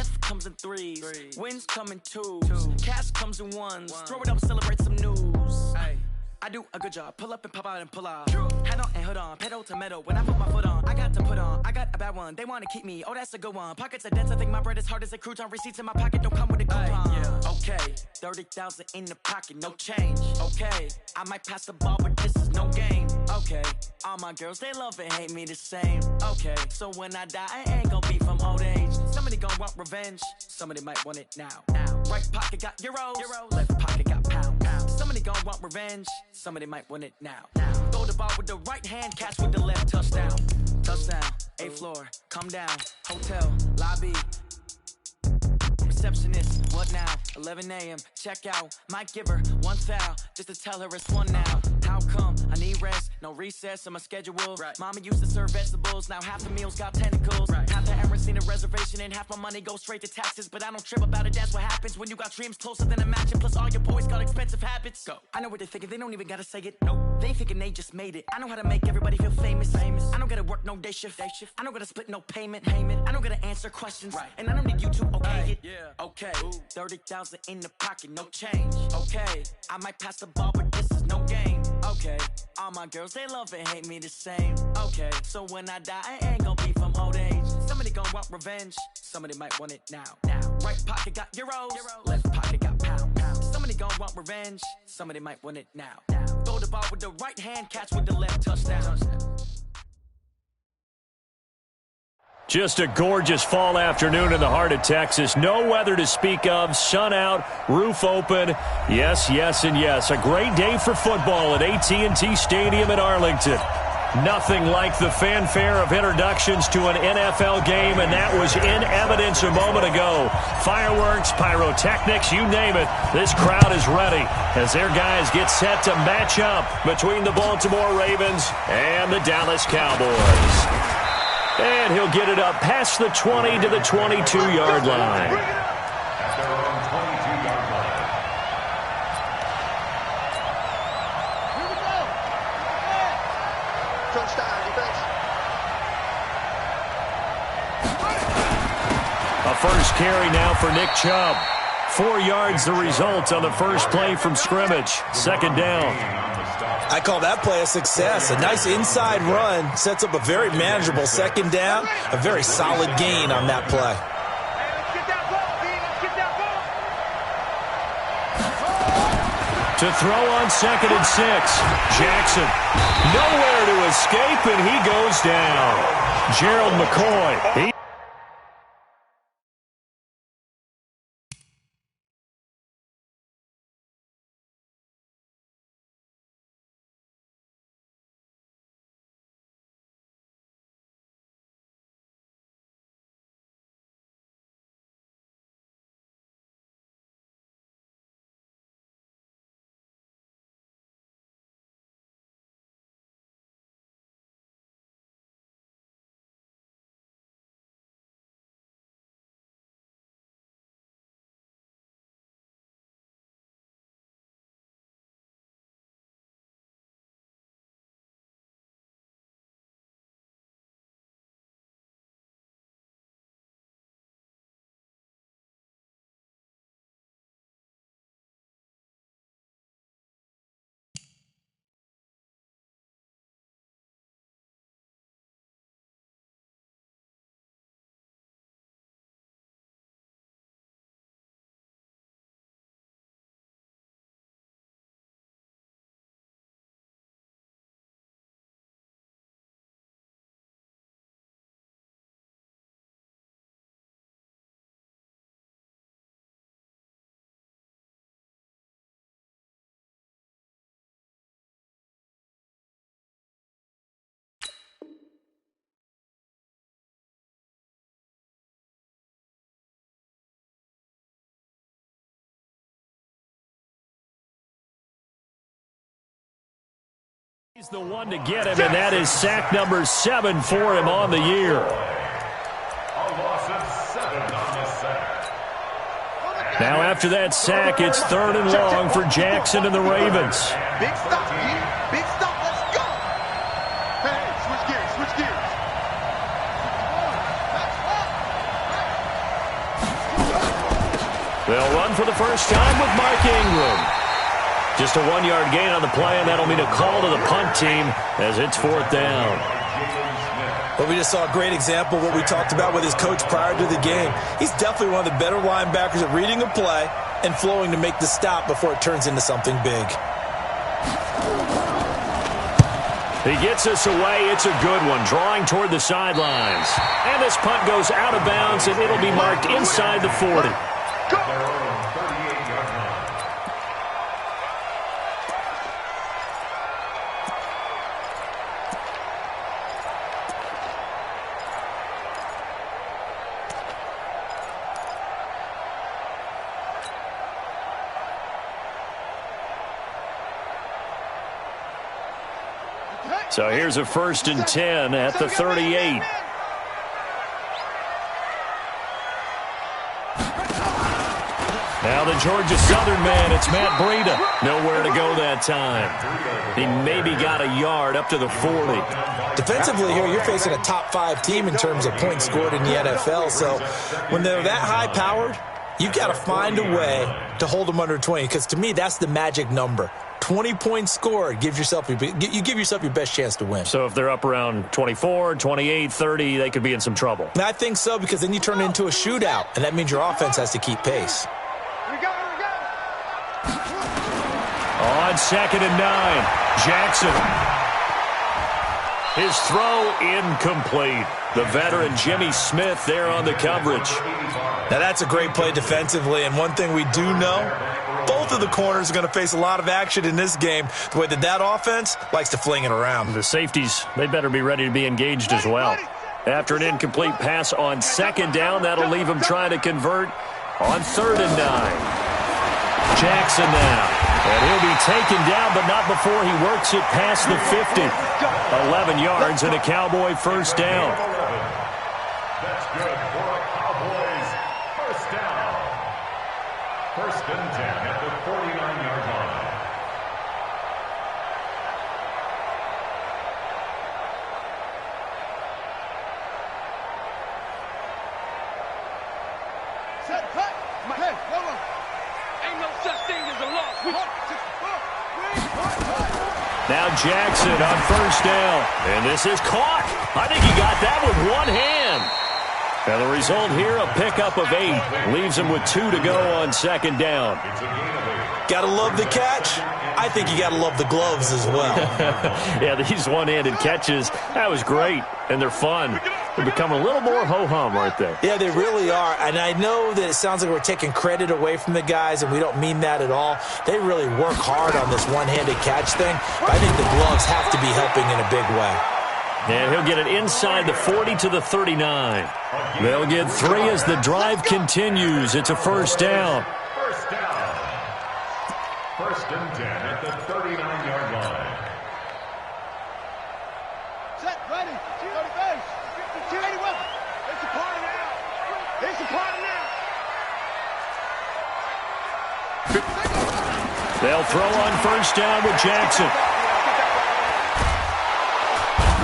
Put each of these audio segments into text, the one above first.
Death comes in threes. Wins come in twos. Cash comes in ones. Throw it up, celebrate some news. I do a good job. Pull up and pop out and pull off. Head on and hood on. Pedal to metal. When I put my foot on, I got to put on. I got a bad one. They want to keep me. Oh, that's a good one. Pockets are dense. I think my bread is hard as a crouton. Receipts in my pocket don't come with a coupon. Okay, 30,000 in the pocket, no change. Okay, I might pass the ball, but this is no game. Okay, all my girls, they love and hate me the same. Okay, so when I die, I ain't gonna be from old age. Somebody gonna want revenge. Somebody might want it now. Right pocket got euros. Left pocket got pounds. Somebody gonna want revenge. Somebody might want it now. Throw the ball with the right hand, catch with the left. Touchdown. Touchdown. A floor. Come down. Hotel. Lobby. Receptionist. What now? 11 a.m. Check out. Might give her one foul just to tell her it's one now. How come? I need rest. No recess in my schedule. Mama used to serve vegetables. Now half the meals got tentacles. Half the errands need a reservation and half my money goes straight to taxes. But I don't trip about it. That's what happens when you got dreams closer than a match. And plus all your boys got expensive habits. Go. I know what they're thinking. They don't even gotta say it. Nope. They thinking they just made it. I know how to make everybody feel famous. I don't gotta work no day shift. I don't gotta split no payment. I don't gotta answer questions. And I don't need you to okay it. Okay. 30,000 in the pocket, no change. Okay. I might pass the ball, but this is no game. Okay. All my girls, they love and hate me the same. Okay. So when I die, I ain't gonna be from old age. Somebody gonna want revenge. Somebody might want it now. Right pocket got euros. Left pocket got pounds. Somebody gonna want revenge. Somebody might want it now. Throw the ball with the right hand, catch with the left. Touchdown. Just a gorgeous fall afternoon in the heart of Texas. No weather to speak of. Sun out, roof open. Yes, yes, and yes. A great day for football at AT&T Stadium in Arlington. Nothing like the fanfare of introductions to an NFL game, and that was in evidence a moment ago. Fireworks, pyrotechnics, you name it. This crowd is ready as their guys get set to match up between the Baltimore Ravens and the Dallas Cowboys. And he'll get it up past the 20 to the 22-yard line. At their own 22-yard line. Here we go. Touchdown, defense. A first carry now for Nick Chubb. 4 yards the result on the first play from scrimmage. Second down. I call that play a success. A nice inside run sets up a very manageable second down. A very solid gain on that play. To throw on 2nd and 6. Jackson nowhere to escape, and he goes down. Gerald McCoy. He's the one to get him, and that is sack number 7 for him on the year. A loss of 7 on the sack. Now after that sack, it's 3rd and long for Jackson and the Ravens. Big stop, big stop, let's go. Hey, switch gears, switch gears. They'll run for the first time with Mark Ingram. Just a 1-yard gain on the play, and that'll mean a call to the punt team as it's 4th down. Well, we just saw a great example of what we talked about with his coach prior to the game. He's definitely one of the better linebackers at reading a play and flowing to make the stop before it turns into something big. He gets us away. It's a good one, drawing toward the sidelines. And this punt goes out of bounds, and it'll be marked inside the 40. So here's a 1st and 10 at the 38. Now the Georgia Southern man, it's Matt Breida. Nowhere to go that time. He maybe got a yard up to the 40. Defensively here, you're facing a top 5 team in terms of points scored in the NFL. So when they're that high-powered, you've got to find a way to hold them under 20, because to me, that's the magic number. 20 points scored, you give yourself your best chance to win. So if they're up around 24, 28, 30, they could be in some trouble. And I think so, because then you turn it into a shootout, and that means your offense has to keep pace. On 2nd and 9, Jackson. His throw incomplete. The veteran Jimmy Smith there on the coverage. Now that's a great play defensively, and one thing we do know, both of the corners are going to face a lot of action in this game, the way that offense likes to fling it around. The safeties, they better be ready to be engaged as well. After an incomplete pass on 2nd down, that'll leave them trying to convert on 3rd and 9. Jackson now, and he'll be taken down, but not before he works it past the 50. 11 yards and a Cowboy 1st down. That's good for a Cowboys 1st down. 1st and 10 at the 49-yard line. Set, cut. Hey, go. Ain't no such thing as a loss. Now Jackson on 1st down. And this is caught. I think he got that with one hand. And the result here, a pickup of 8. Leaves him with 2 to go on 2nd down. Got to love the catch. I think you got to love the gloves as well. Yeah, these one-handed catches, that was great. And they're fun. They become a little more ho-hum, aren't they? Yeah, they really are. And I know that it sounds like we're taking credit away from the guys, and we don't mean that at all. They really work hard on this one-handed catch thing. But I think the gloves have to be helping in a big way. And he'll get it inside the 40 to the 39. They'll get 3 as the drive continues. It's a 1st down. 1st down. 1st and 10 at the 39-yard line. Set, ready. Go to base. 51. It's a party now. It's a party now. They'll throw on 1st down with Jackson.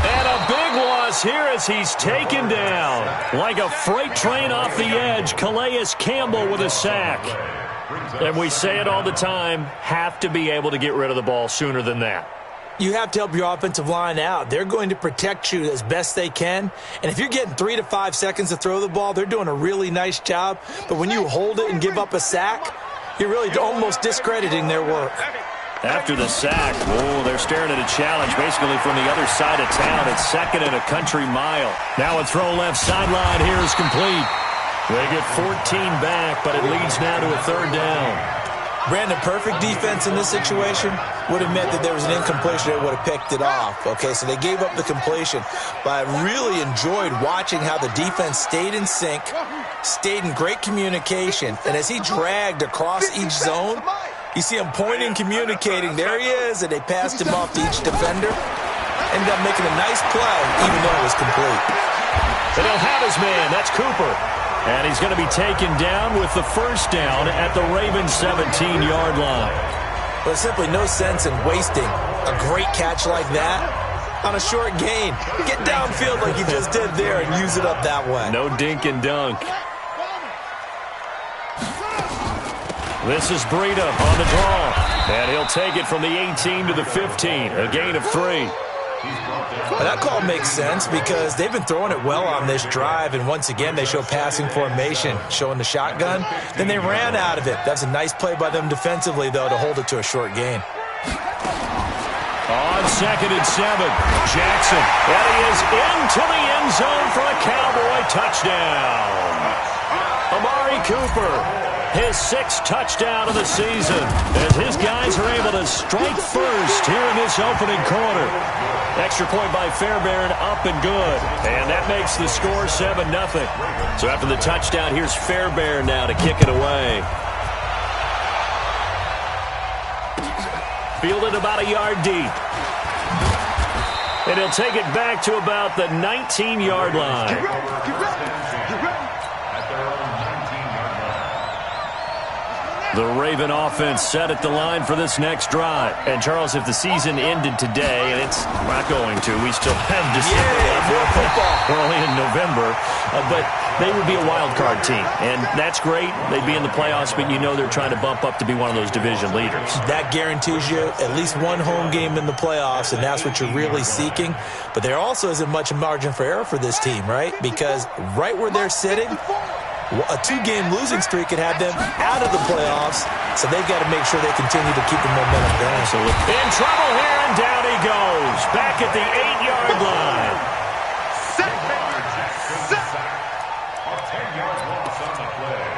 And a big loss here as he's taken down. Like a freight train off the edge, Calais Campbell with a sack. And we say it all the time, have to be able to get rid of the ball sooner than that. You have to help your offensive line out. They're going to protect you as best they can. And if you're getting 3 to 5 seconds to throw the ball, they're doing a really nice job. But when you hold it and give up a sack, you're really almost discrediting their work. After the sack, they're staring at a challenge basically from the other side of town. It's 2nd and a country mile. Now a throw left sideline here is complete. They get 14 back, but it leads now to a 3rd down. Brandon, perfect defense in this situation would have meant that there was an incompletion that would have picked it off. Okay, so they gave up the completion. But I really enjoyed watching how the defense stayed in sync, stayed in great communication, and as he dragged across each zone, you see him pointing, communicating. There he is, and they passed him off to each defender. Ended up making a nice play, even though it was complete. And he'll have his man. That's Cooper. And he's going to be taken down with the 1st down at the Ravens' 17-yard line. There's simply no sense in wasting a great catch like that on a short gain. Get downfield like you just did there and use it up that way. No dink and dunk. This is Breida on the draw, and he'll take it from the 18 to the 15, a gain of 3. Well, that call makes sense because they've been throwing it well on this drive, and once again they show passing formation, showing the shotgun. Then they ran out of it. That's a nice play by them defensively, though, to hold it to a short gain. On 2nd and 7, Jackson, and he is into the end zone for a Cowboy touchdown. Amari Cooper, his 6th touchdown of the season, as his guys are able to strike first here in this opening quarter. Extra point by Fairbairn, up and good, and that makes the score 7-0. So after the touchdown, here's Fairbairn now to kick it away. Fielded about a yard deep. And he'll take it back to about the 19-yard line. The Raven offense set at the line for this next drive. And, Charles, if the season ended today, and it's not going to, we still have December left. We're only in November. But they would be a wild card team. And that's great. They'd be in the playoffs, but you know they're trying to bump up to be one of those division leaders. That guarantees you at least one home game in the playoffs, and that's what you're really seeking. But there also isn't much margin for error for this team, right? Because right where they're sitting, a 2-game losing streak could have them out of the playoffs, so they've got to make sure they continue to keep the momentum going. Absolutely. In trouble here, and down he goes. Back at the 8-yard line. A 10-yard loss on the play.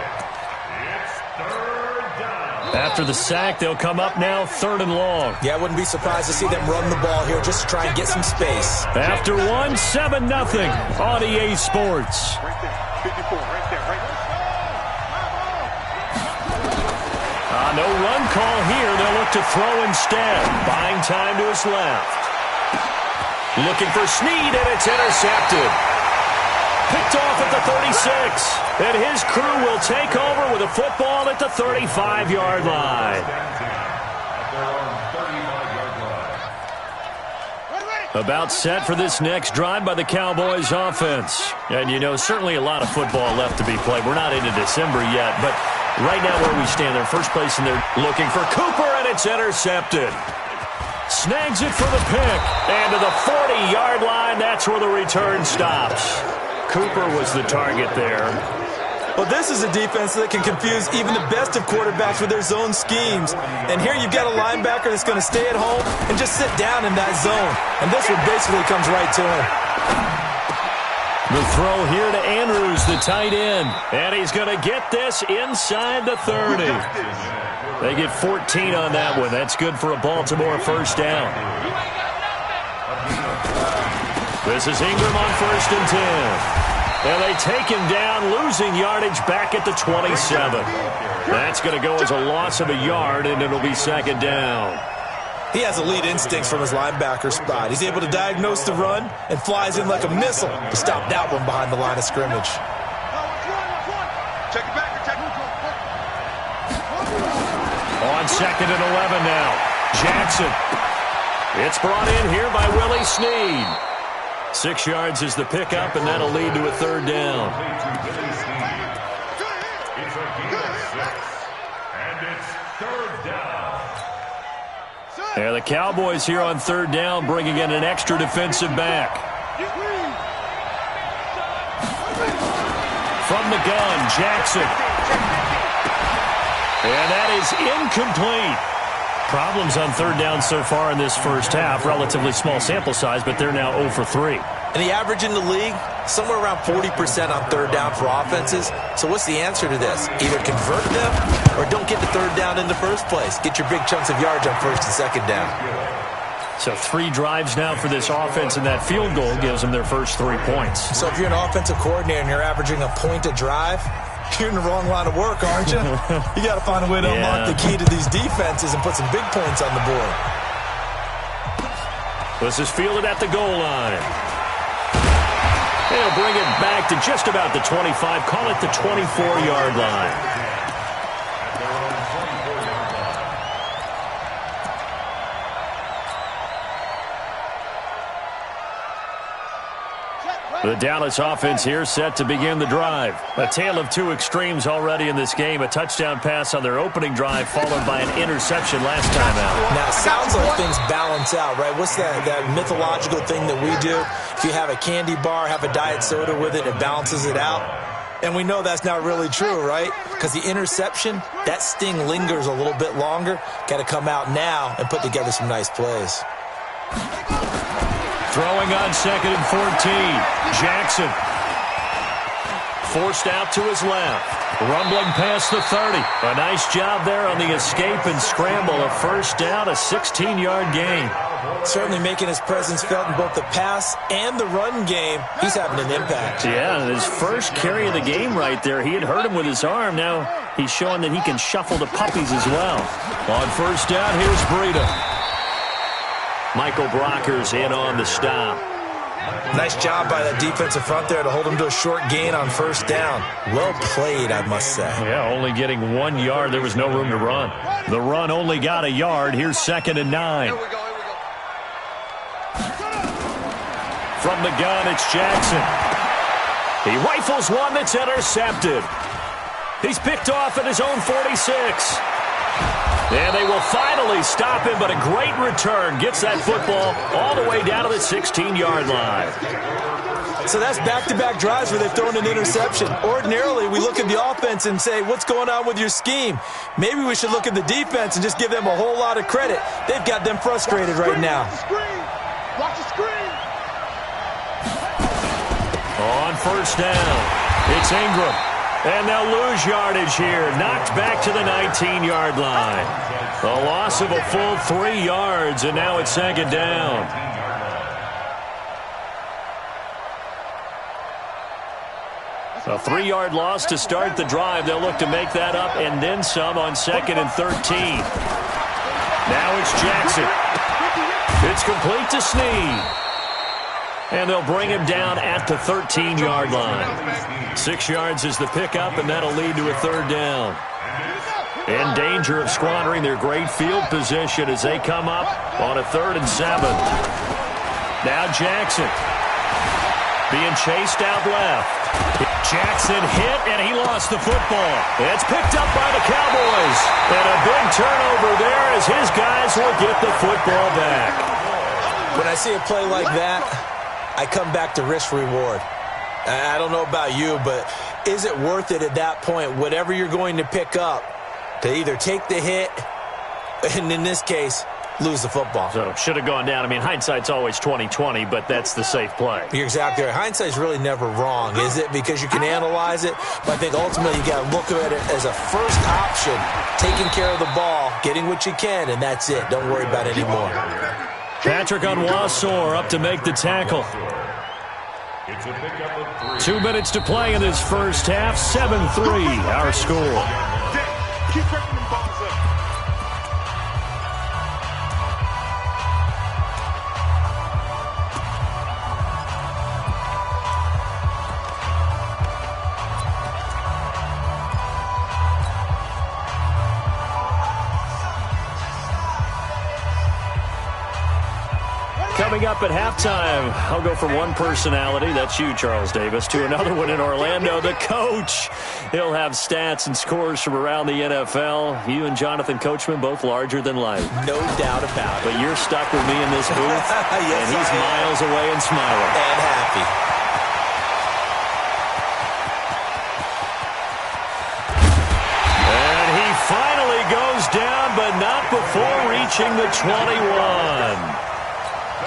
It's 3rd down. After the sack, they'll come up now 3rd and long. Yeah, I wouldn't be surprised to see them run the ball here just to try and get some space. After 7-0 on EA Sports. Right there, 54, right there, right there. No run call here. They'll look to throw instead. Buying time to his left. Looking for Snead, and it's intercepted. Picked off at the 36. And his crew will take over with a football at the 35-yard line. About set for this next drive by the Cowboys offense. And, you know, certainly a lot of football left to be played. We're not into December yet, but right now where we stand, they're first place, and they're looking for Cooper, and it's intercepted. Snags it for the pick, and to the 40-yard line, that's where the return stops. Cooper was the target there. Well, this is a defense that can confuse even the best of quarterbacks with their zone schemes. And here you've got a linebacker that's going to stay at home and just sit down in that zone. And this one basically comes right to him. The throw here to Andrews, the tight end. And he's going to get this inside the 30. They get 14 on that one. That's good for a Baltimore first down. This is Ingram on 1st and 10. And they take him down, losing yardage back at the 27. That's going to go as a loss of a yard, and it'll be 2nd down. He has elite instincts from his linebacker spot. He's able to diagnose the run and flies in like a missile to stop that one behind the line of scrimmage. Check it back. On 2nd and 11 now. Jackson. It's brought in here by Willie Snead. 6 yards is the pickup, and that'll lead to a 3rd down. It's a gain of 6, and it's 3rd down. Yeah, the Cowboys here on 3rd down, bringing in an extra defensive back. From the gun, Jackson. And that is incomplete. Problems on 3rd down so far in this first half. Relatively small sample size, but they're now 0 for 3. And the average in the league, somewhere around 40% on 3rd down for offenses. So what's the answer to this? Either convert them or don't get the 3rd down in the first place. Get your big chunks of yards on 1st and 2nd down. So 3 drives now for this offense, and that field goal gives them their first 3 points. So if you're an offensive coordinator and you're averaging a point a drive, you're in the wrong line of work, aren't you? You got to find a way to unlock the key to these defenses and put some big points on the board. This is fielded at the goal line. They'll bring it back to just about the 25. Call it the 24-yard line. The Dallas offense here set to begin the drive. A tale of two extremes already in this game. A touchdown pass on their opening drive followed by an interception last time out. Now, it sounds like things balance out, right? What's that mythological thing that we do? If you have a candy bar, have a diet soda with it, it balances it out. And we know that's not really true, right? Because the interception, that sting lingers a little bit longer. Got to come out now and put together some nice plays. Throwing on 2nd and 14. Jackson. Forced out to his left. Rumbling past the 30. A nice job there on the escape and scramble. A first down, a 16-yard gain. Certainly making his presence felt in both the pass and the run game. He's having an impact. Yeah, his first carry of the game right there. He had hurt him with his arm. Now he's showing that he can shuffle the puppies as well. On first down, here's Breida. Michael Brockers in on the stop. Nice job by that defensive front there to hold him to a short gain on first down. Well played, I must say. Yeah, only getting 1 yard. There was no room to run. The run only got a yard. Here's 2nd and 9. Here we go. From the gun, it's Jackson. He rifles one that's intercepted. He's picked off at his own 46. And they will finally stop him, but a great return gets that football all the way down to the 16-yard line. So that's back-to-back drives where they've thrown an interception. Ordinarily, we look at the offense and say, what's going on with your scheme? Maybe we should look at the defense and just give them a whole lot of credit. They've got them frustrated right now. Watch the screen. On first down, it's Ingram. And they'll lose yardage here. Knocked back to the 19-yard line. A loss of a full 3 yards, and now it's 2nd down. A 3-yard loss to start the drive. They'll look to make that up and then some on 2nd and 13. Now it's Jackson. It's complete to Snead. And they'll bring him down at the 13-yard line. 6 yards is the pickup, and that'll lead to a 3rd down. In danger of squandering their great field position as they come up on a 3rd and 7. Now Jackson being chased out left. Jackson hit, and he lost the football. It's picked up by the Cowboys. And a big turnover there as his guys will get the football back. When I see a play like that, I come back to risk-reward. I don't know about you, but is it worth it at that point, whatever you're going to pick up, to either take the hit, and in this case, lose the football? So, should have gone down. I mean, hindsight's always 20/20, but that's the safe play. You're exactly right. Hindsight's really never wrong, is it? Because you can analyze it, but I think ultimately you got to look at it as a first option, taking care of the ball, getting what you can, and that's it. Don't worry about it anymore. Patrick Onwuasor up to make the tackle. 2 minutes to play in this first half. 7-3 our score. Keep breaking them balls up. Coming up at halftime, I'll go from one personality, that's you, Charles Davis, to another one in Orlando, the coach. He'll have stats and scores from around the NFL. You and Jonathan Coachman, both larger than life. No doubt about it. But you're stuck with me in this booth, yes, and he's miles away and smiling. And happy. And he finally goes down, but not before reaching the 21.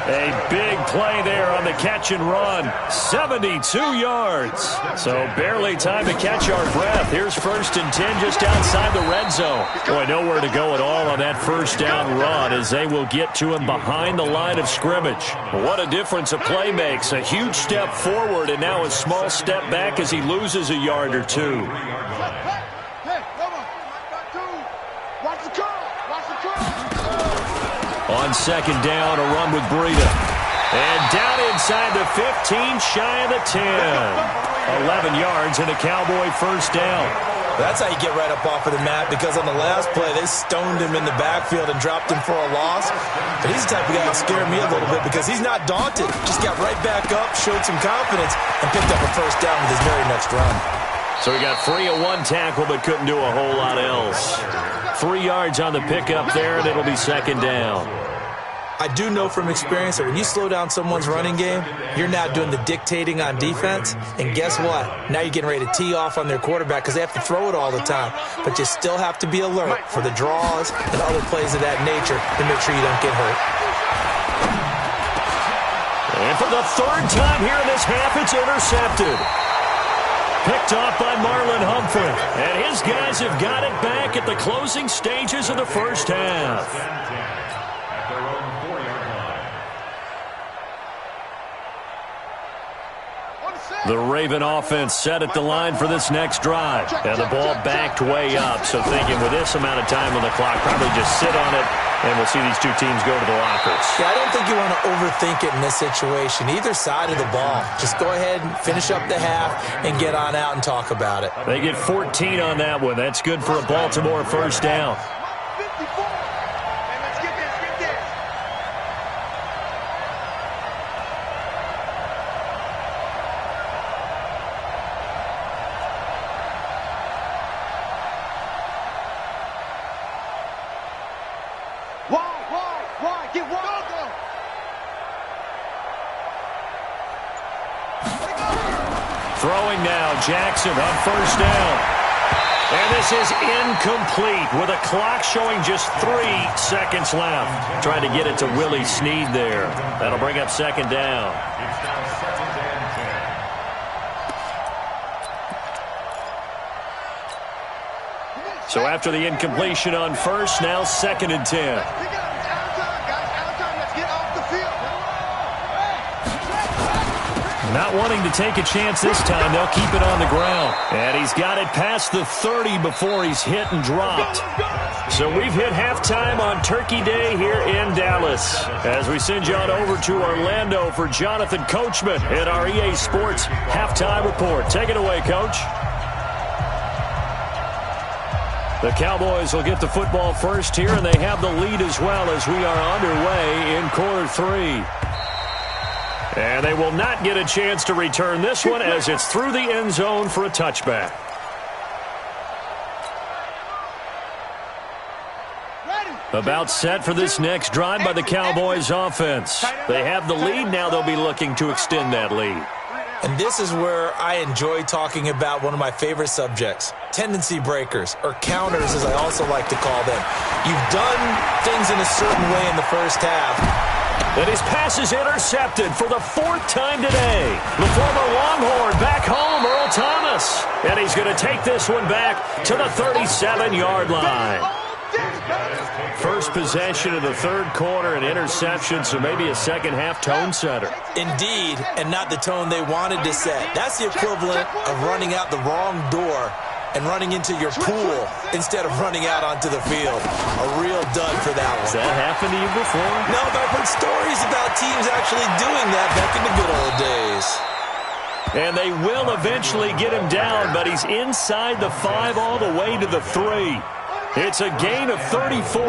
A big play there on the catch and run. 72 yards. So barely time to catch our breath. Here's 1st and 10 just outside the red zone. Boy, nowhere to go at all on that first down run as they will get to him behind the line of scrimmage. What a difference a play makes. A huge step forward and now a small step back as he loses a yard or two. Hey, come on. Watch the curl. Watch the curl. On 2nd down, a run with Breida. And down inside the 15, shy of the 10. 11 yards and a Cowboy first down. That's how you get right up off of the mat, because on the last play, they stoned him in the backfield and dropped him for a loss. But he's the type of guy that scared me a little bit because he's not daunted. Just got right back up, showed some confidence, and picked up a first down with his very next run. So he got free of one tackle but couldn't do a whole lot else. 3 yards on the pickup there, and it'll be second down. I do know from experience that when you slow down someone's running game, you're now doing the dictating on defense. And guess what? Now you're getting ready to tee off on their quarterback because they have to throw it all the time. But you still have to be alert for the draws and other plays of that nature to make sure you don't get hurt. And for the third time here in this half, it's intercepted. Picked off by Marlon Humphrey. And his guys have got it back at the closing stages of the first half. The Raven offense set at the line for this next drive. And the ball backed way up. So thinking with this amount of time on the clock, probably just sit on it, and we'll see these two teams go to the lockers. Yeah, I don't think you want to overthink it in this situation. Either side of the ball. Just go ahead and finish up the half and get on out and talk about it. They get 14 on that one. That's good for a Baltimore first down. Throwing now, Jackson on first down. And this is incomplete with a clock showing just 3 seconds left. Trying to get it to Willie Snead there. That'll bring up second down. It's now second and 10. So after the incompletion on first, now second and 10. Not wanting to take a chance this time, they'll keep it on the ground. And he's got it past the 30 before he's hit and dropped. So we've hit halftime on Turkey Day here in Dallas. As we send you on over to Orlando for Jonathan Coachman at our EA Sports Halftime Report. Take it away, Coach. The Cowboys will get the football first here, and they have the lead as well as we are underway in quarter 3. And they will not get a chance to return this one as it's through the end zone for a touchback. About set for this next drive by the Cowboys offense. They have the lead. Now they'll be looking to extend that lead. And this is where I enjoy talking about one of my favorite subjects, tendency breakers, or counters as I also like to call them. You've done things in a certain way in the first half. And his pass is intercepted for the 4th time today. The former Longhorn back home, Earl Thomas. And he's going to take this one back to the 37-yard line. First possession of the third quarter, an interception, so maybe a second-half tone setter. Indeed, and not the tone they wanted to set. That's the equivalent of running out the wrong door and running into your pool instead of running out onto the field. A real dud for that one. Has that happened to you before? No, but I've heard stories about teams actually doing that back in the good old days. And they will eventually get him down, but he's inside the 5 all the way to the 3. It's a gain of 34.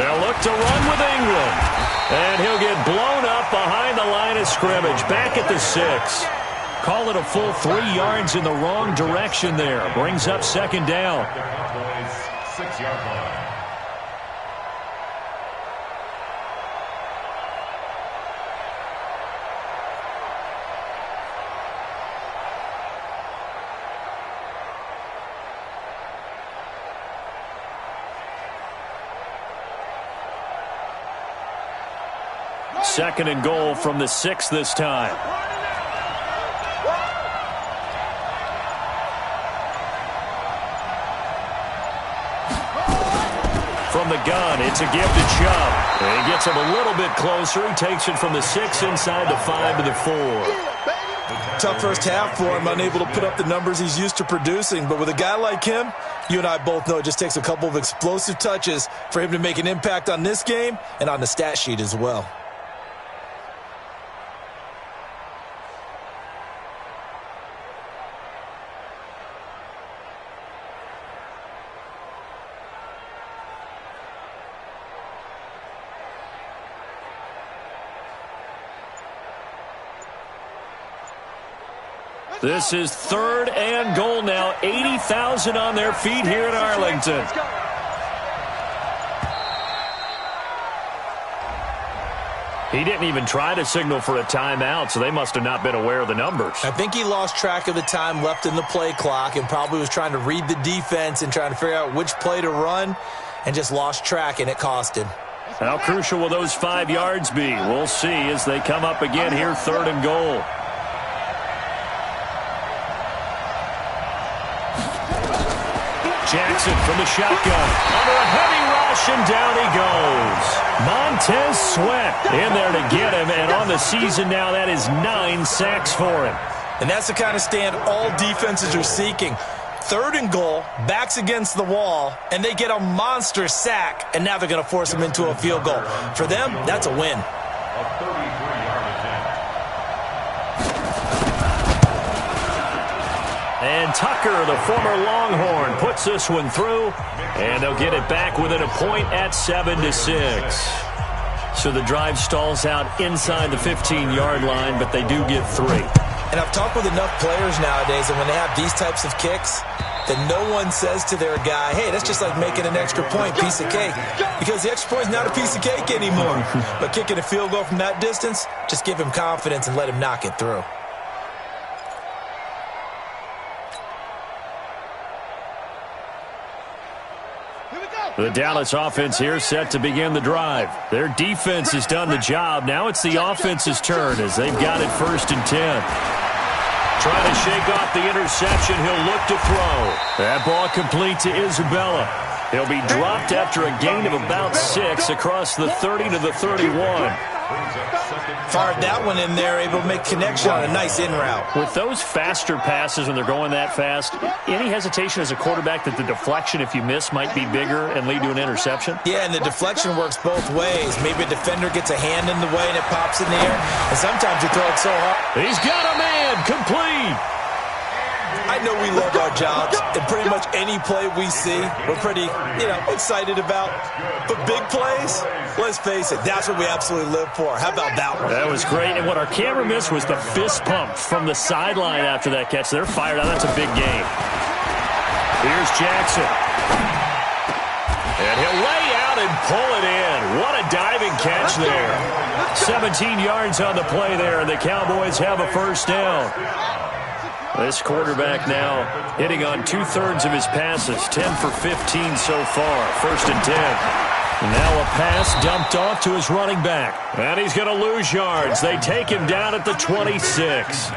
They'll look to run with England. And he'll get blown up behind the line of scrimmage, back at the 6. Call it a full 3 yards in the wrong direction there. Brings up second down. 6-yard line. Second and goal from the 6 this time. From the gun, it's a give to Chubb. And he gets him a little bit closer. He takes it from the 6 inside the 5 to the 4. Tough first half for him, unable to put up the numbers he's used to producing. But with a guy like him, you and I both know it just takes a couple of explosive touches for him to make an impact on this game and on the stat sheet as well. This is 3rd and goal now. 80,000 on their feet here in Arlington. He didn't even try to signal for a timeout, so they must have not been aware of the numbers. I think he lost track of the time left in the play clock and probably was trying to read the defense and trying to figure out which play to run and just lost track, and it cost him. How crucial will those 5 yards be? We'll see as they come up again here, 3rd and goal. Jackson from the shotgun. Under a heavy rush, and down he goes. Montez Sweat in there to get him, and on the season now, that is 9 sacks for him. And that's the kind of stand all defenses are seeking. 3rd and goal, backs against the wall, and they get a monster sack, and now they're going to force him into a field goal. For them, that's a win. A 33-yard attempt. And Tucker, the former Longhorn, puts this one through, and they'll get it back within a point at 7-6. So the drive stalls out inside the 15-yard line, but they do get 3. And I've talked with enough players nowadays, and when they have these types of kicks, that no one says to their guy, hey, that's just like making an extra point, piece of cake. Because the extra point is not a piece of cake anymore. But kicking a field goal from that distance, just give him confidence and let him knock it through. The Dallas offense here set to begin the drive. Their defense has done the job. Now it's the offense's turn as they've got it 1st and 10. Trying to shake off the interception. He'll look to throw. That ball complete to Isabella. He'll be dropped after a gain of about 6 across the 30 to the 31. Fired that one in there, able to make connection on a nice in route. With those faster passes when they're going that fast, any hesitation as a quarterback that the deflection, if you miss, might be bigger and lead to an interception? Yeah, and the deflection works both ways. Maybe a defender gets a hand in the way and it pops in the air, and sometimes you throw it so hard. He's got a man, complete. I know we love our jobs, and pretty much any play we see, we're pretty, excited about. But big plays, let's face it, that's what we absolutely live for. How about that one? That was great, and what our camera missed was the fist pump from the sideline after that catch. They're fired out. That's a big game. Here's Jackson. And he'll lay out and pull it in. What a diving catch there. 17 yards on the play there, and the Cowboys have a 1st down. This quarterback now hitting on 2/3 of his passes, 10 for 15 so far, 1st and 10. Now a pass dumped off to his running back, and he's going to lose yards. They take him down at the 26.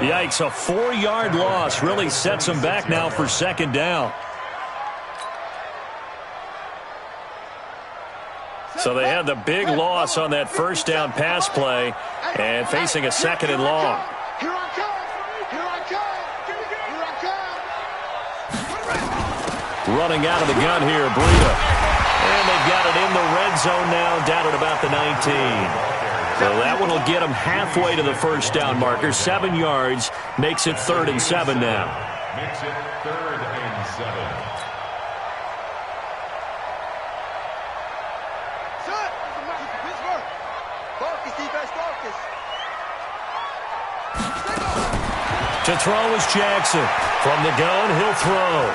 Yikes, a 4-yard loss really sets him back now for 2nd down. So they had the big loss on that 1st down pass play and facing a 2nd and long. Running out of the gun here, Breida. And they've got it in the red zone now, down at about the 19. So that one will get them halfway to the 1st down marker. 7 yards makes it 3rd and 7 now. Makes it 3rd and 7. To throw is Jackson. From the gun, he'll throw.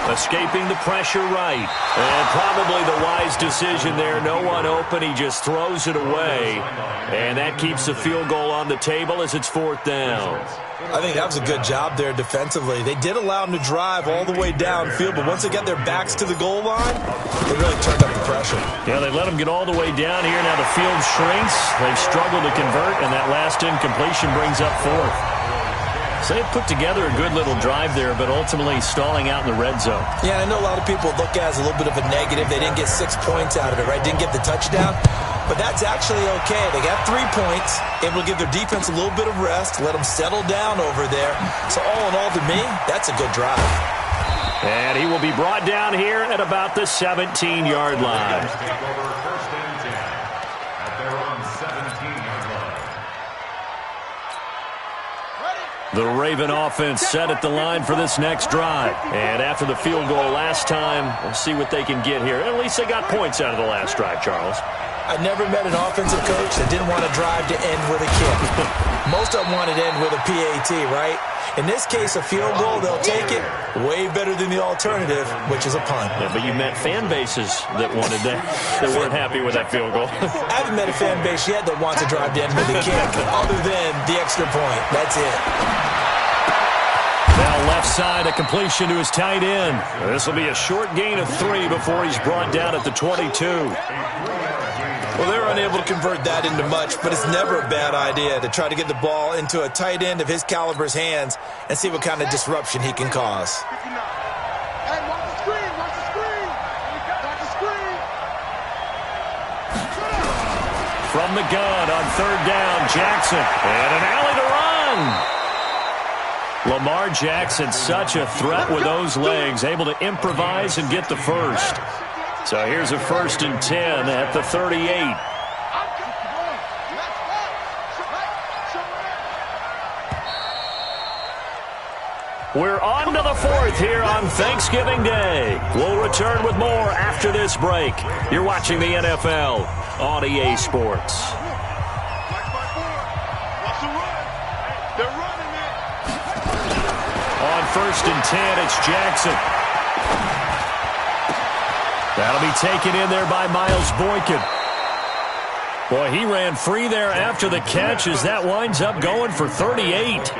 Escaping the pressure right. And probably the wise decision there. No one open. He just throws it away. And that keeps the field goal on the table as it's 4th down. I think that was a good job there defensively. They did allow him to drive all the way downfield, but once they got their backs to the goal line, they really turned up the pressure. Yeah, they let him get all the way down here. Now the field shrinks. They've struggled to convert, and that last incompletion brings up 4th. So they put together a good little drive there, but ultimately stalling out in the red zone. Yeah, I know a lot of people look at it as a little bit of a negative. They didn't get 6 points out of it, right? Didn't get the touchdown. But that's actually okay. They got 3 points, able to give their defense a little bit of rest, let them settle down over there. So all in all, to me, that's a good drive. And he will be brought down here at about the 17-yard line. Take over 1st and 10 at their own 17-yard line. The Raven offense set at the line for this next drive. And after the field goal last time, we'll see what they can get here. At least they got points out of the last drive, Charles. I never met an offensive coach that didn't want a drive to end with a kick. Most of them wanted to end with a PAT, right? In this case, a field goal, they'll take it. Way better than the alternative, which is a punt. Yeah, but you met fan bases that wanted that, that weren't happy with that field goal. I haven't met a fan base yet that wants to drive to end with a kick, other than the extra point. That's it. Now left side, a completion to his tight end. This will be a short gain of 3 before he's brought down at the 22. Well, they're unable to convert that into much, but it's never a bad idea to try to get the ball into a tight end of his caliber's hands and see what kind of disruption he can cause. Hey, watch the screen, watch the screen. Watch the screen. From the gun on 3rd down, Jackson. And an alley to run. Lamar Jackson, such a threat with those legs, able to improvise and get the first. So here's a 1st and 10 at the 38. We're on to the 4th here on Thanksgiving Day. We'll return with more after this break. You're watching the NFL on EA Sports. On 1st and 10, it's Jackson. That'll be taken in there by Miles Boykin. Boy, he ran free there after the catch as that winds up going for 38.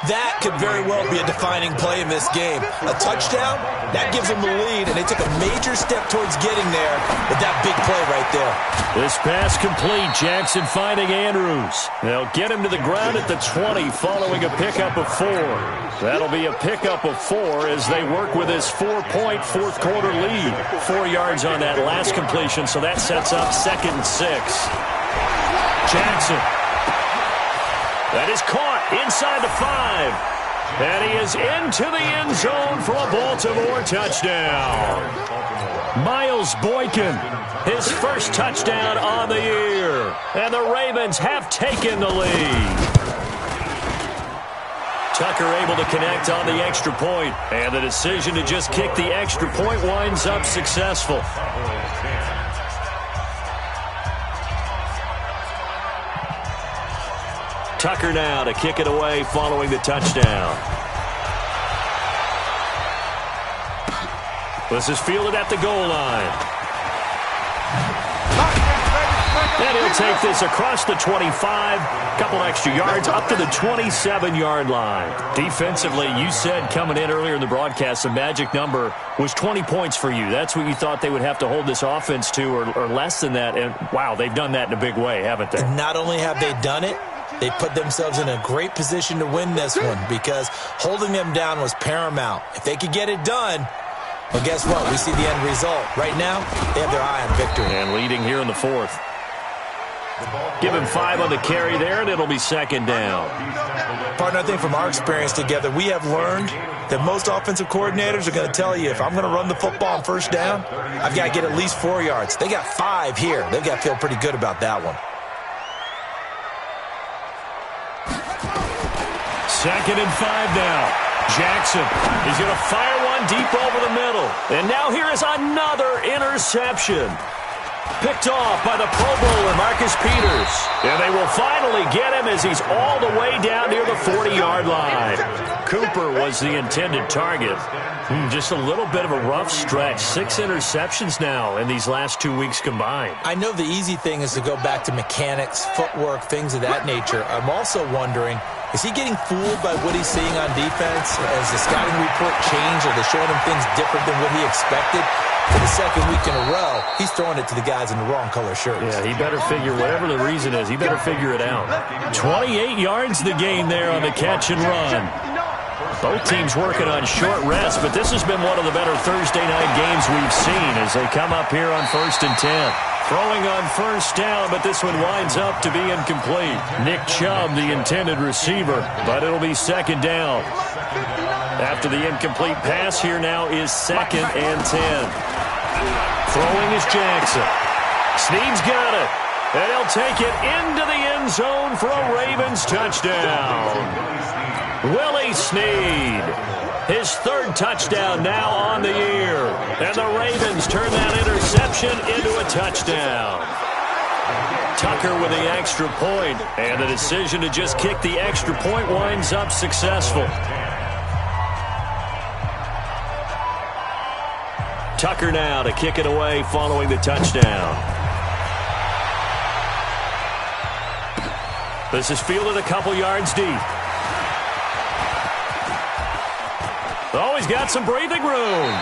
That could very well be a defining play in this game. A touchdown, that gives them the lead, and they took a major step towards getting there with that big play right there. This pass complete. Jackson finding Andrews. They'll get him to the ground at the 20 following a pickup of 4. That'll be a pickup of 4 as they work with his 4-point fourth-quarter lead. 4 yards on that last completion, so that sets up 2nd and 6. Jackson. That is caught inside the 5. And he is into the end zone for a Baltimore touchdown. Miles Boykin, his first touchdown on the year. And the Ravens have taken the lead. Tucker able to connect on the extra point. And the decision to just kick the extra point winds up successful. Tucker now to kick it away following the touchdown. This is fielded at the goal line. And he'll take this across the 25, couple extra yards, up to the 27-yard line. Defensively, you said coming in earlier in the broadcast, the magic number was 20 points for you. That's what you thought they would have to hold this offense to, or less than that. And, wow, they've done that in a big way, haven't they? And not only have they done it, they put themselves in a great position to win this one because holding them down was paramount. If they could get it done, well, guess what? We see the end result. Right now, they have their eye on victory. And leading here in the 4th. Give him 5 on the carry there, and it'll be 2nd down. Partner, I think from our experience together, we have learned that most offensive coordinators are going to tell you, if I'm going to run the football on 1st down, I've got to get at least 4 yards. They got 5 here. They've got to feel pretty good about that one. 2nd and 5 now. Jackson is going to fire one deep over the middle. And now here is another interception. Picked off by the Pro Bowler, Marcus Peters. And they will finally get him as he's all the way down near the 40-yard line. Cooper was the intended target. Just a little bit of a rough stretch. 6 interceptions now in these last 2 weeks combined. I know the easy thing is to go back to mechanics, footwork, things of that nature. I'm also wondering, is he getting fooled by what he's seeing on defense? Has the scouting report changed? Are they showing him things different than what he expected? For the 2nd week in a row, he's throwing it to the guys in the wrong color shirts. Yeah, he better figure, whatever the reason is, he better figure it out. 28 yards the gain there on the catch and run. Both teams working on short rest, but this has been one of the better Thursday night games we've seen as they come up here on 1st and 10. Throwing on 1st down, but this one winds up to be incomplete. Nick Chubb, the intended receiver, but it'll be 2nd down. After the incomplete pass, here now is 2nd and 10. Throwing is Jackson. Snead's got it. And he'll take it into the end zone for a Ravens touchdown. Willie Snead. His 3rd touchdown now on the year. And the Ravens turn that interception into a touchdown. Tucker with the extra point, and the decision to just kick the extra point winds up successful. Tucker now to kick it away following the touchdown. This is fielded a couple yards deep. Oh, he's got some breathing room.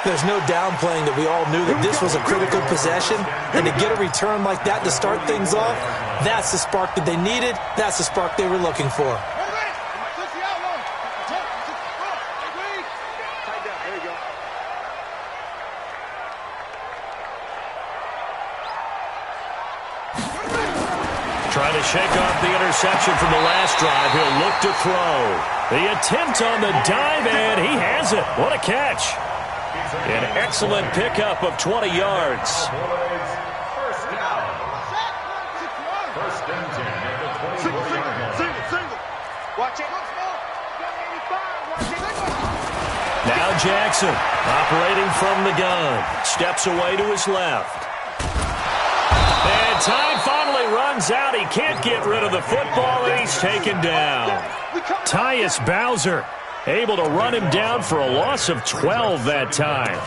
There's no downplaying that we all knew that this was a critical possession, and to get a return like that to start things off, that's the spark that they needed. That's the spark they were looking for. Trying to shake off the interception from the last drive. He'll look to throw. The attempt on the dive, and he has it. What a catch. An excellent pickup of 20 yards. First down. First and 10 at the 24-yard line. Single. Watch it. Now Jackson operating from the gun. Steps away to his left. And time finally runs out. He can't get rid of the football, and he's taken down. Tyus Bowser able to run him down for a loss of 12 that time.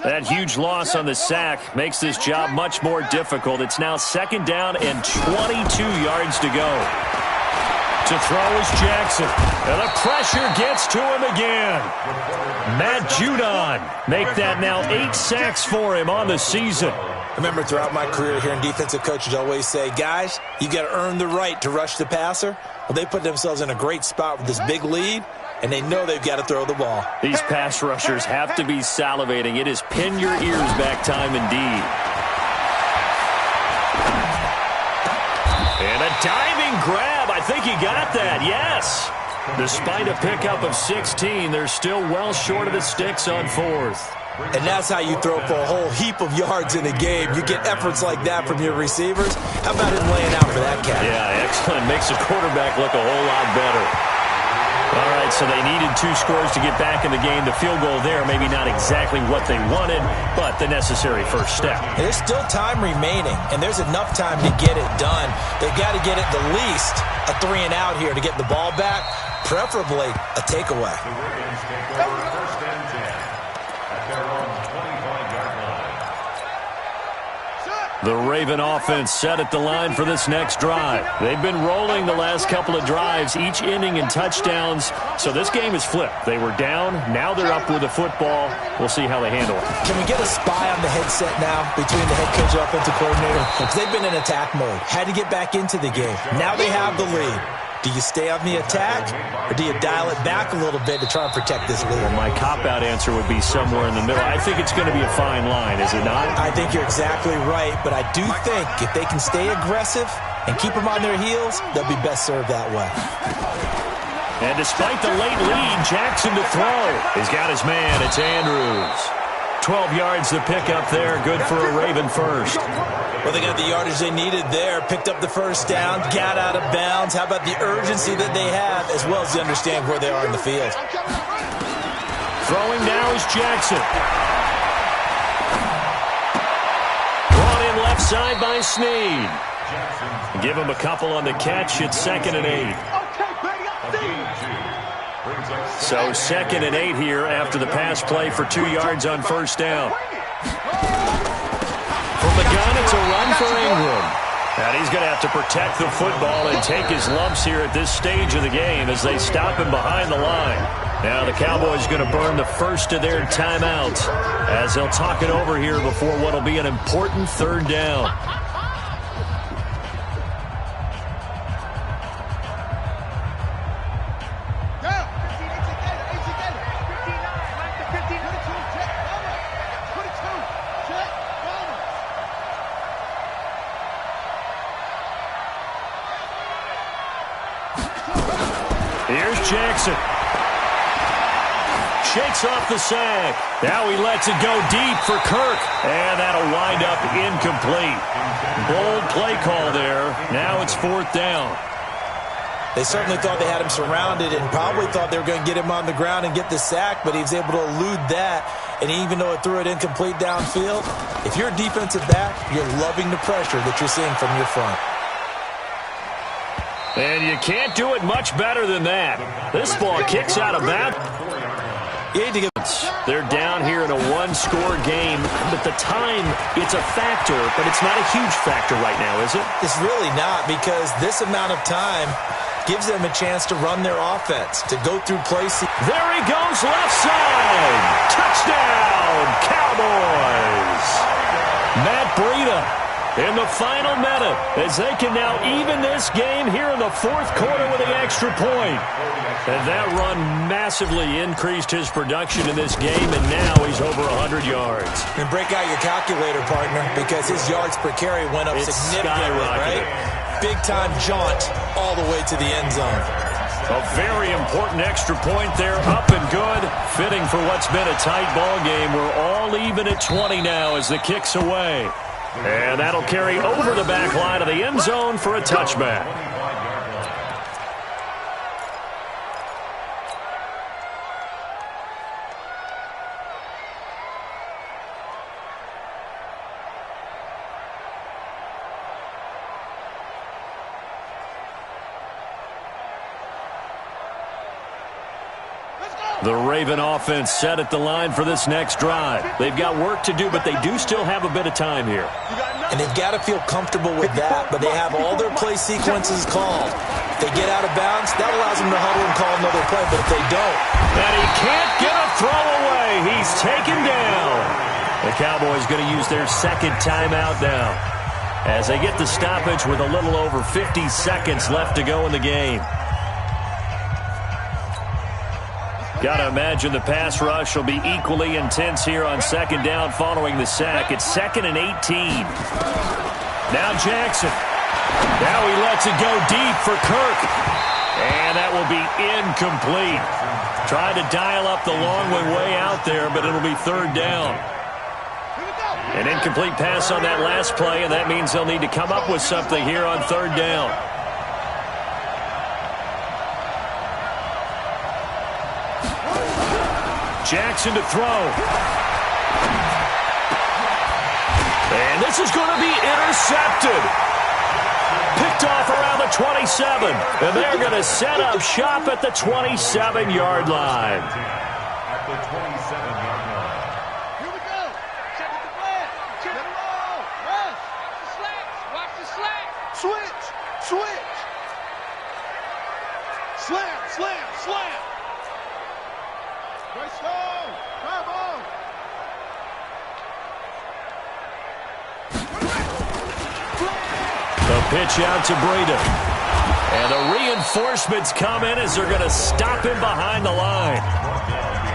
That huge loss on the sack makes this job much more difficult. It's now second down and 22 yards to go. To throw is Jackson. And the pressure gets to him again. Matt Judon make that now 8 sacks for him on the season. I remember throughout my career hearing defensive coaches always say, guys, you got to earn the right to rush the passer. Well, they put themselves in a great spot with this big lead, and they know they've got to throw the ball. These pass rushers have to be salivating. It is pin your ears back time indeed. And a diving grab. I think he got that, yes. Despite a pickup of 16, they're still well short of the sticks on fourth. And that's how you throw for a whole heap of yards in a game. You get efforts like that from your receivers. How about him laying out for that catch? Yeah, excellent. Makes the quarterback look a whole lot better. All right, so they needed 2 scores to get back in the game. The field goal there, maybe not exactly what they wanted, but the necessary first step. There's still time remaining, and there's enough time to get it done. They've got to get at the least a 3 and out here to get the ball back, preferably a takeaway. The Ravens take over first and 10 at their own 25-yard line. The Raven offense set at the line for this next drive. They've been rolling the last couple of drives, each inning in touchdowns. So this game is flipped. They were down. Now they're up with the football. We'll see how they handle it. Can we get a spy on the headset now between the head coach and offensive coordinator? Because they've been in attack mode. Had to get back into the game. Now they have the lead. Do you stay on the attack, or do you dial it back a little bit to try and protect this lead? Well, my cop-out answer would be somewhere in the middle. I think it's going to be a fine line, is it not? I think you're exactly right, but I do think if they can stay aggressive and keep them on their heels, they'll be best served that way. And despite the late lead, Jackson to throw. He's got his man. It's Andrews. 12 yards to pick up there. Good for a Raven first. Well, they got the yardage they needed there. Picked up the first down. Got out of bounds. How about the urgency that they have, as well as to understand where they are in the field? Throwing now is Jackson. Brought in left side by Snead. Give him a couple on the catch. It's 2nd and 8. So 2nd and 8 here after the pass play for 2 yards on first down. From the gun, it's a run for Ingram. And he's going to have to protect the football and take his lumps here at this stage of the game as they stop him behind the line. Now the Cowboys going to burn the first of their timeouts as they'll talk it over here before what will be an important 3rd down. Here's Jackson. shakes off the sack. Now he lets it go deep for Kirk, and that'll wind up incomplete. Bold play call there. Now it's 4th down. They certainly thought they had him surrounded and probably thought they were going to get him on the ground and get the sack, but he was able to elude that. And even though it threw it incomplete downfield, if you're a defensive back, you're loving the pressure that you're seeing from your front. And you can't do it much better than that. This ball kicks out of bounds. They're down here in a one-score game, but the time, it's a factor, but it's not a huge factor right now, is it? It's really not, because this amount of time gives them a chance to run their offense, to go through plays. There he goes, left side. Touchdown, Cowboys. Matt Breida in the final minute as they can now even this game here in the 4th quarter with an extra point. And that run massively increased his production in this game, and now he's over 100 yards. And break out your calculator, partner, because his yards per carry went up significantly, right? Big-time jaunt all the way to the end zone. A very important extra point there, up and good, fitting for what's been a tight ball game. We're all even at 20 now as the kick's away. And that'll carry over the back line of the end zone for a touchback. The Raven offense set at the line for this next drive. They've got work to do, but they do still have a bit of time here. And they've got to feel comfortable with that, but they have all their play sequences called. If they get out of bounds, that allows them to huddle and call another play, but if they don't. And he can't get a throw away. He's taken down. The Cowboys going to use their second timeout now as they get the stoppage with a little over 50 seconds left to go in the game. Got to imagine the pass rush will be equally intense here on second down following the sack. It's 2nd and 18. Now Jackson. Now he lets it go deep for Kirk. And that will be incomplete. Tried to dial up the long way out there, but it'll be 3rd down. An incomplete pass on that last play, and that means they'll need to come up with something here on 3rd down. Jackson to throw. And this is going to be intercepted. Picked off around the 27. And they're going to set up shop at the 27-yard line. At the 27-yard line. Here we go. Check the flag. Check the ball. Rush. The slats. Watch the slat. Switch. Switch. Slam. Slam. Slam. Great stone. Come on. The pitch out to Breida. And the reinforcements come in as they're going to stop him behind the line.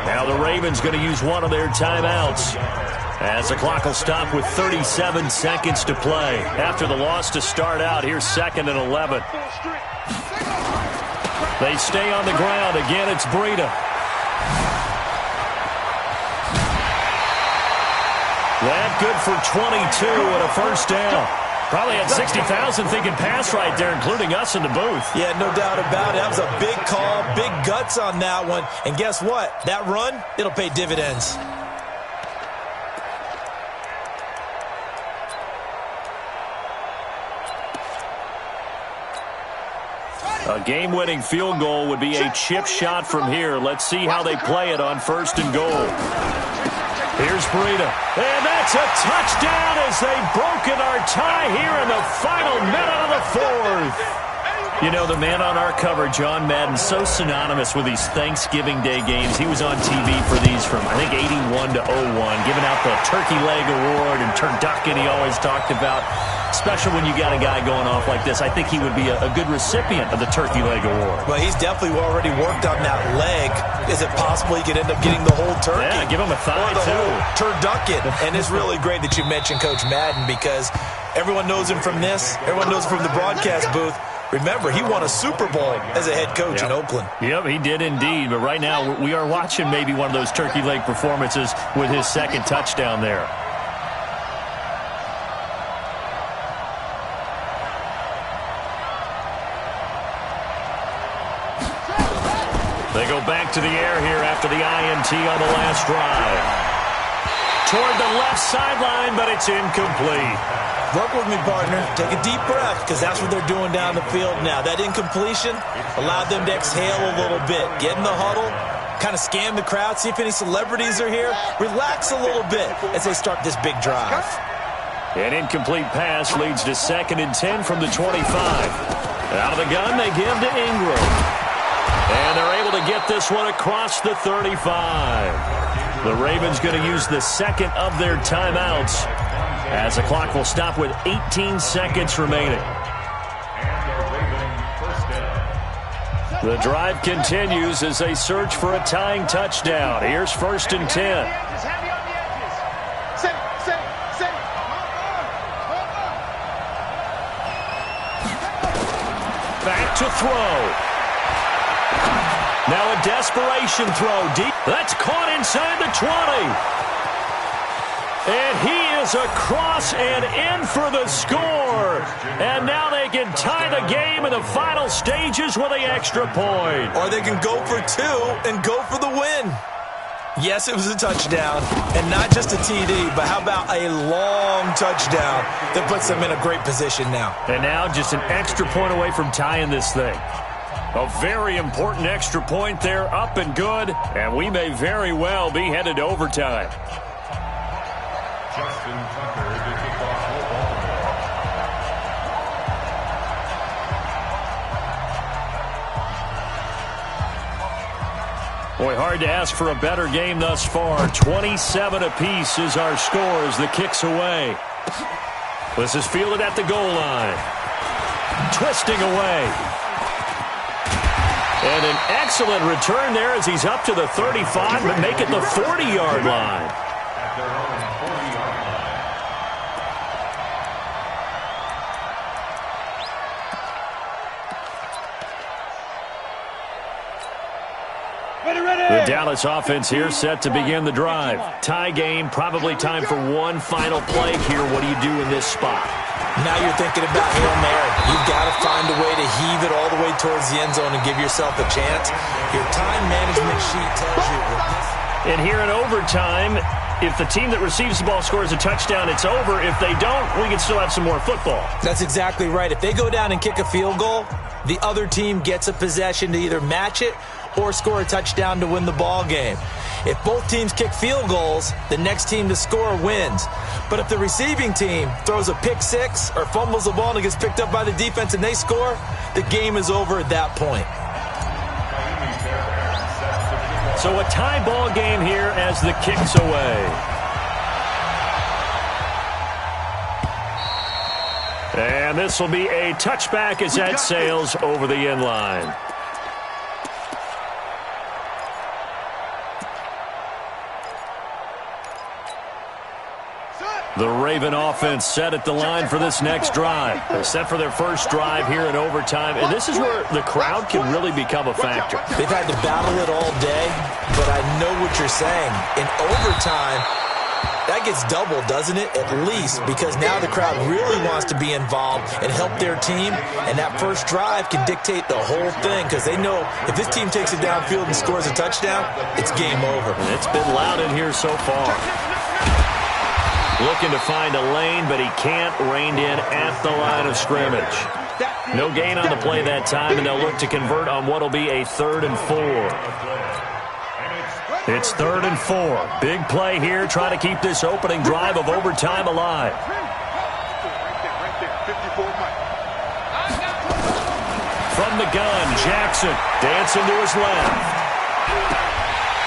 Now the Ravens going to use one of their timeouts as the clock will stop with 37 seconds to play. After the loss to start out, here's 2nd and 11. They stay on the ground. Again, it's Breida. That good for 22 and a 1st down. Probably had 60,000 thinking pass right there, including us in the booth. Yeah, no doubt about it. That was a big call, big guts on that one. And guess what? That run, it'll pay dividends. A game-winning field goal would be a chip shot from here. Let's see how they play it on 1st and goal. Here's Breida. And that's a touchdown as they've broken our tie here in the final minute of the 4th. You know, the man on our cover, John Madden, so synonymous with these Thanksgiving Day games. He was on TV for these from, I think, 81 to 01, giving out the Turkey Leg Award and turducken he always talked about. Special when you got a guy going off like this. I think he would be a good recipient of the Turkey Leg Award. Well, he's definitely already worked on that leg. Is it possible he could end up getting the whole turkey? Yeah, give him a thigh, or the too. whole turducken. And it's really great that you mentioned Coach Madden because everyone knows him from this. Everyone knows him from the broadcast booth. Remember, he won a Super Bowl as a head coach in Oakland. Yep, he did indeed. But right now, we are watching maybe one of those turkey leg performances with his second touchdown there. They go back to the air here after the INT on the last drive. Toward the left sideline, but it's incomplete. Work with me, partner. Take a deep breath, because that's what they're doing down the field now. That incompletion allowed them to exhale a little bit. Get in the huddle, kind of scan the crowd, see if any celebrities are here. Relax a little bit as they start this big drive. An incomplete pass leads to 2nd and 10 from the 25. Out of the gun, they give to Ingram. And they're able to get this one across the 35. The Ravens going to use the second of their timeouts as the clock will stop with 18 seconds remaining. The drive continues as they search for a tying touchdown. Here's 1st and 10. Back to throw. Now a desperation throw deep. That's caught inside the 20. And he is across and in for the score. And now they can tie the game in the final stages with the extra point. Or they can go for 2 and go for the win. Yes, it was a touchdown, and not just a TD, but how about a long touchdown that puts them in a great position now. And now just an extra point away from tying this thing. A very important extra point there, up and good, and we may very well be headed to overtime. Justin Tucker to kick off for Baltimore. Boy, hard to ask for a better game thus far. 27 apiece is our score as the kick's away. This is fielded at the goal line. Twisting away. And an excellent return there as he's up to the 35, but make it the 40-yard line. At their own 40-yard Ready. The Dallas offense here set to begin the drive. Tie game, probably time for one final play here. What do you do in this spot? Now you're thinking about Hail Mary. You've got to find a way to heave it all the way towards the end zone and give yourself a chance. Your time management sheet tells you with this. And here in overtime, if the team that receives the ball scores a touchdown, it's over. If they don't, we can still have some more football. That's exactly right. If they go down and kick a field goal, the other team gets a possession to either match it or score a touchdown to win the ball game. If both teams kick field goals, the next team to score wins. But if the receiving team throws a pick six or fumbles the ball and it gets picked up by the defense and they score, the game is over at that point. So a tie ball game here as the kick's away. And this will be a touchback as that sails over the end line. The Raven offense set at the line for this next drive. They're set for their first drive here in overtime, and this is where the crowd can really become a factor. They've had to battle it all day, but I know what you're saying. In overtime, that gets doubled, doesn't it? At least, because now the crowd really wants to be involved and help their team, and that first drive can dictate the whole thing because they know if this team takes it downfield and scores a touchdown, it's game over. And it's been loud in here so far. Looking to find a lane, but he can't. Reined in at the line of scrimmage. No gain on the play that time, and they'll look to convert on what will be a 3rd and 4. It's 3rd and 4. Big play here, trying to keep this opening drive of overtime alive. From the gun, Jackson dancing to his left.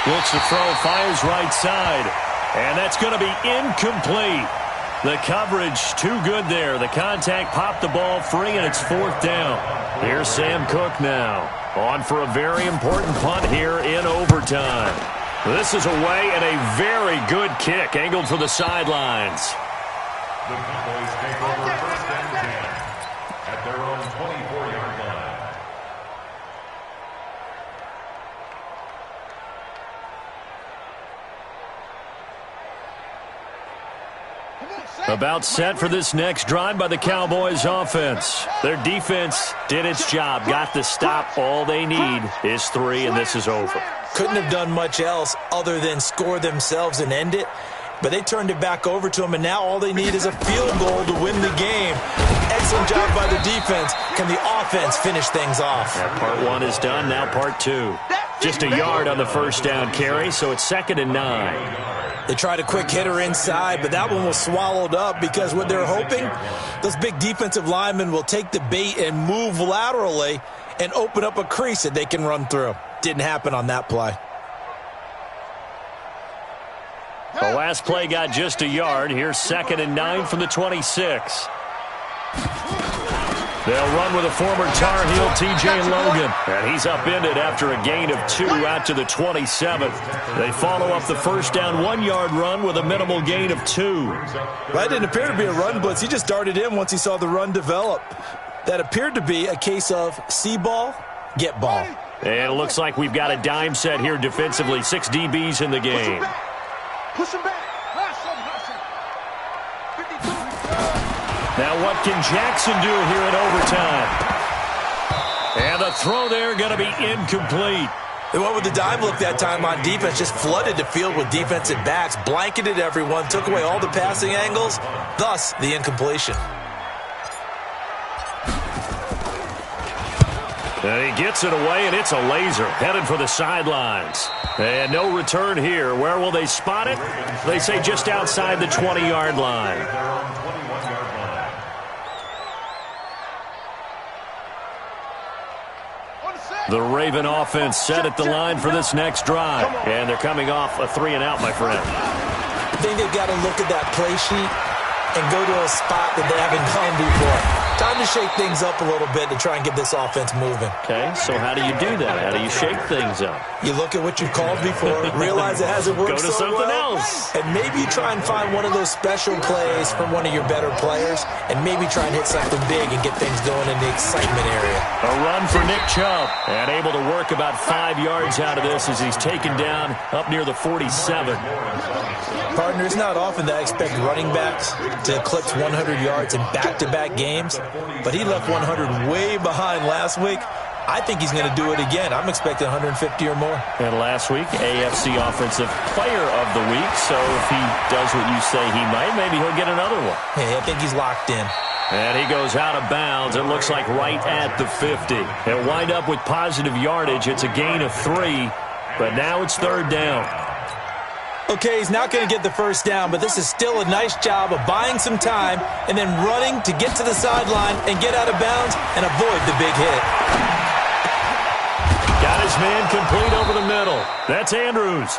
Looks to throw, fires right side. And that's going to be incomplete. The coverage too good there. The contact popped the ball free, and it's 4th down. Here's Sam Cook now. On for a very important punt here in overtime. This is away and a very good kick angled for the sidelines. The Cowboys take over 1st and 10 at their own 24-yard line. About set for this next drive by the Cowboys offense. Their defense did its job, got the stop. All they need is 3, and this is over. Couldn't have done much else other than score themselves and end it, but they turned it back over to them, and now all they need is a field goal to win the game. Excellent job by the defense. Can the offense finish things off? Yeah, part 1 is done, now part 2. Just a yard on the first down carry, so it's 2nd and 9. They tried a quick hitter inside, but that one was swallowed up because what they're hoping, those big defensive linemen will take the bait and move laterally and open up a crease that they can run through. Didn't happen on that play. The last play got just a yard. Here's 2nd and 9 from the 26. They'll run with a former Tar Heel, T.J. Logan. And he's upended after a gain of 2 out to the 27. They follow up the first down 1-yard run with a minimal gain of 2. That didn't appear to be a run blitz. He just darted in once he saw the run develop. That appeared to be a case of see ball, get ball. And it looks like we've got a dime set here defensively. 6 DBs in the game. Push him back. Now what can Jackson do here in overtime? And the throw there going to be incomplete. They went with the dime look that time on defense, just flooded the field with defensive backs, blanketed everyone, took away all the passing angles, thus the incompletion. And he gets it away, and it's a laser headed for the sidelines. And no return here. Where will they spot it? They say just outside the 20-yard line. The Raven offense set at the line for this next drive. And they're coming off a 3-and-out, my friend. I think they've got to look at that play sheet and go to a spot that they haven't gone before. Time to shake things up a little bit to try and get this offense moving. Okay, so how do you do that? How do you shake things up? You look at what you've called before, realize it hasn't worked Go to so something well, else. and maybe try and find one of those special plays from one of your better players, and maybe try and hit something big and get things going in the excitement area. A run for Nick Chubb, and able to work about 5 yards out of this as he's taken down up near the 47. Partner, it's not often that I expect running backs to eclipse 100 yards in back-to-back games, but he left 100 way behind last week. I think he's going to do it again. I'm expecting 150 or more. And last week, AFC Offensive Player of the Week, so if he does what you say he might, maybe he'll get another one. Hey, I think he's locked in. And he goes out of bounds. It looks like right at the 50. He'll wind up with positive yardage. It's a gain of 3, but now it's 3rd down. Okay, he's not going to get the first down, but this is still a nice job of buying some time and then running to get to the sideline and get out of bounds and avoid the big hit. Got his man complete over the middle. That's Andrews.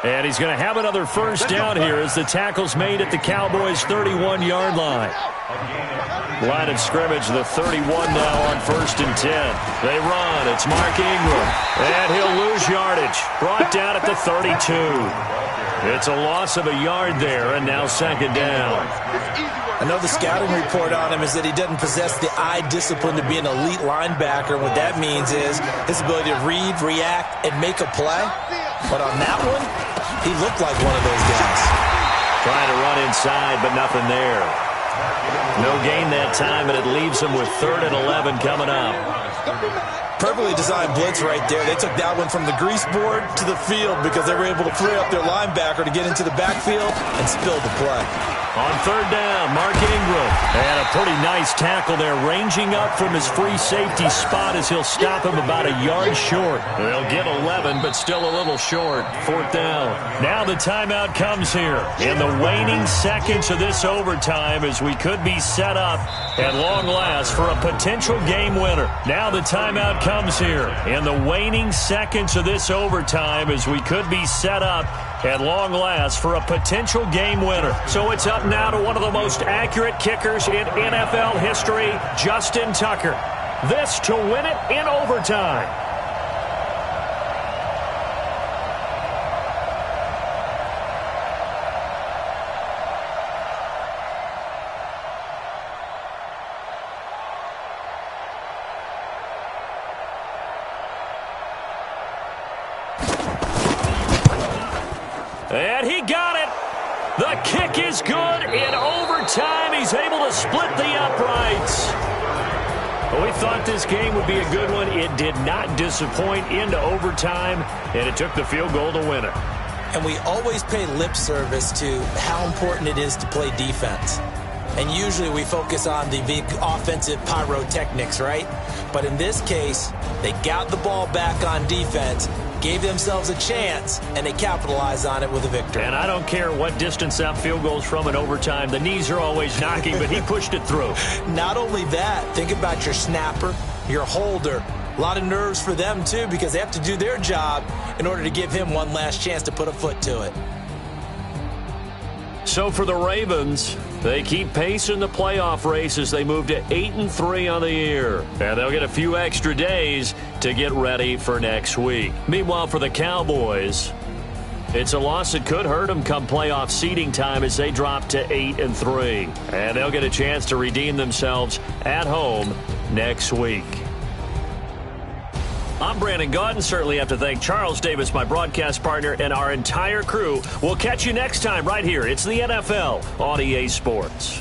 And he's going to have another first down here as the tackle's made at the Cowboys' 31-yard line. Line of scrimmage, the 31 now on 1st and 10. They run. It's Mark Ingram. And he'll lose yardage. Brought down at the 32. It's a loss of a yard there, and now 2nd down. I know the scouting report on him is that he doesn't possess the eye discipline to be an elite linebacker. What that means is his ability to read, react, and make a play. But on that one, he looked like one of those guys. Trying to run inside, but nothing there. No gain that time, and it leaves him with 3rd and 11 coming up. Perfectly designed blitz right there. They took that one from the grease board to the field because they were able to free up their linebacker to get into the backfield and spill the play. On 3rd down, Mark Ingram. And a pretty nice tackle there, ranging up from his free safety spot as he'll stop him about a yard short. They'll get 11, but still a little short. 4th down. Now the timeout comes here in the waning seconds of this overtime as we could be set up at long last for a potential game winner. Now the timeout comes here in the waning seconds of this overtime as we could be set up at long last for a potential game winner. So it's up now to one of the most accurate kickers in NFL history, Justin Tucker. This to win it in overtime. And he got it. The kick is good in overtime. He's able to split the uprights. Well, we thought this game would be a good one. It did not disappoint into overtime, and it took the field goal to win it. And we always pay lip service to how important it is to play defense. And usually we focus on the big offensive pyrotechnics, right? But in this case, they got the ball back on defense, gave themselves a chance, and they capitalized on it with a victory. And I don't care what distance that field goes from in overtime. The knees are always knocking, but he pushed it through. Not only that, think about your snapper, your holder. A lot of nerves for them, too, because they have to do their job in order to give him one last chance to put a foot to it. So for the Ravens, they keep pace in the playoff race as they move to 8-3 on the year. And they'll get a few extra days to get ready for next week. Meanwhile, for the Cowboys, it's a loss that could hurt them come playoff seeding time as they drop to 8-3. And they'll get a chance to redeem themselves at home next week. I'm Brandon Gaudin. Certainly have to thank Charles Davis, my broadcast partner, and our entire crew. We'll catch you next time right here. It's the NFL on EA Sports.